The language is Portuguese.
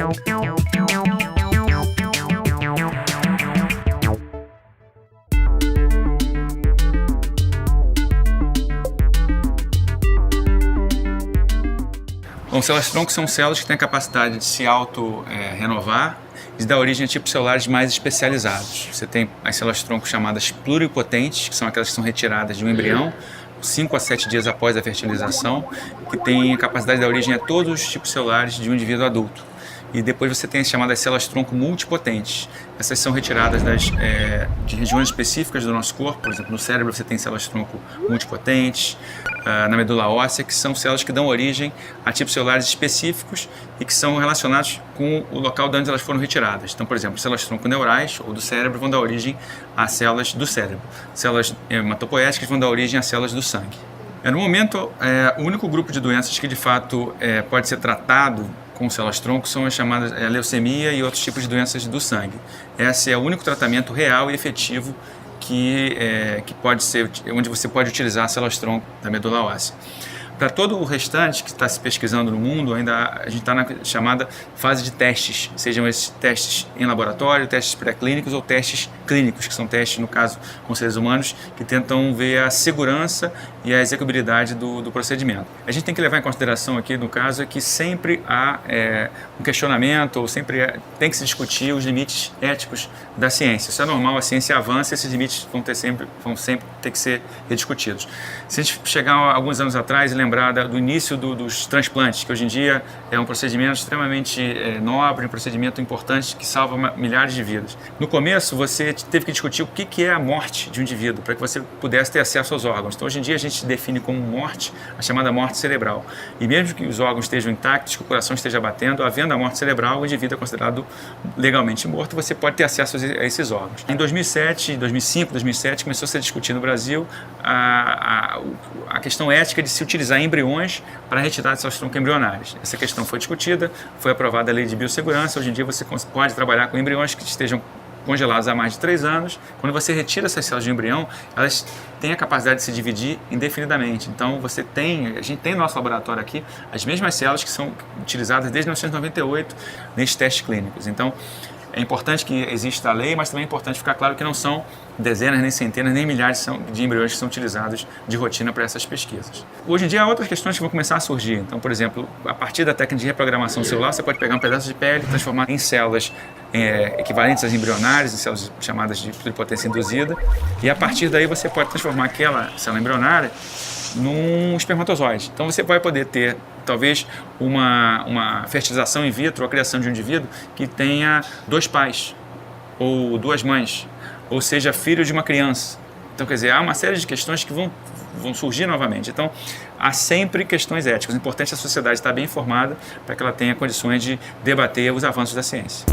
Bom, células-tronco são células que têm a capacidade de se auto-renovar e de dar origem a tipos celulares mais especializados. Você tem as células-tronco chamadas pluripotentes, que são aquelas que são retiradas de um embrião 5 a 7 dias após a fertilização, que têm a capacidade de dar origem a todos os tipos celulares de um indivíduo adulto. E depois você tem as chamadas células-tronco multipotentes. Essas são retiradas de regiões específicas do nosso corpo. Por exemplo, no cérebro você tem células-tronco multipotentes, na medula óssea, que são células que dão origem a tipos celulares específicos e que são relacionados com o local de onde elas foram retiradas. Então, por exemplo, células-tronco neurais ou do cérebro vão dar origem a células do cérebro. Células hematopoéticas vão dar origem a células do sangue. No momento, o único grupo de doenças que de fato pode ser tratado com células-tronco são as chamadas leucemia e outros tipos de doenças do sangue. Esse é o único tratamento real e efetivo que pode ser, onde você pode utilizar células-tronco da medula óssea. Para todo o restante que está se pesquisando no mundo, ainda a gente está na chamada fase de testes, sejam esses testes em laboratório, testes pré-clínicos ou testes clínicos, que são testes, no caso, com seres humanos, que tentam ver a segurança e a execuibilidade do procedimento. A gente tem que levar em consideração aqui, no caso, é que sempre há um questionamento, ou sempre tem que se discutir os limites éticos da ciência. Isso é normal, a ciência avança e esses limites vão sempre ter que ser rediscutidos. Se a gente chegar alguns anos atrás e lembrar do início dos transplantes, que hoje em dia é um procedimento extremamente nobre, um procedimento importante que salva milhares de vidas. No começo, você teve que discutir o que é a morte de um indivíduo, para que você pudesse ter acesso aos órgãos. Então, hoje em dia, a gente define como morte a chamada morte cerebral. E mesmo que os órgãos estejam intactos, que o coração esteja batendo, havendo a morte cerebral, o indivíduo é considerado legalmente morto, você pode ter acesso a esses órgãos. Em 2007, 2005, 2007, começou a ser discutido no Brasil a questão ética de se utilizar embriões para a retirada de células-tronco embrionárias. Essa questão foi discutida, foi aprovada a lei de biossegurança. Hoje em dia você pode trabalhar com embriões que estejam congelados há mais de 3 anos. Quando você retira essas células de embrião, elas têm a capacidade de se dividir indefinidamente. Então a gente tem no nosso laboratório aqui as mesmas células que são utilizadas desde 1998 nesses testes clínicos. Então é importante que exista a lei, mas também é importante ficar claro que não são dezenas, nem centenas, nem milhares de embriões que são utilizados de rotina para essas pesquisas. Hoje em dia há outras questões que vão começar a surgir. Então, por exemplo, a partir da técnica de reprogramação celular, você pode pegar um pedaço de pele e transformar em células equivalentes às embrionárias, em células chamadas de pluripotência induzida, e a partir daí você pode transformar aquela célula embrionária num espermatozoide. Então você vai poder ter talvez uma fertilização in vitro, a criação de um indivíduo que tenha 2 pais ou 2 mães, ou seja, filho de uma criança. Então, quer dizer, há uma série de questões que vão surgir novamente. Então, há sempre questões éticas. O importante é a sociedade estar bem informada para que ela tenha condições de debater os avanços da ciência.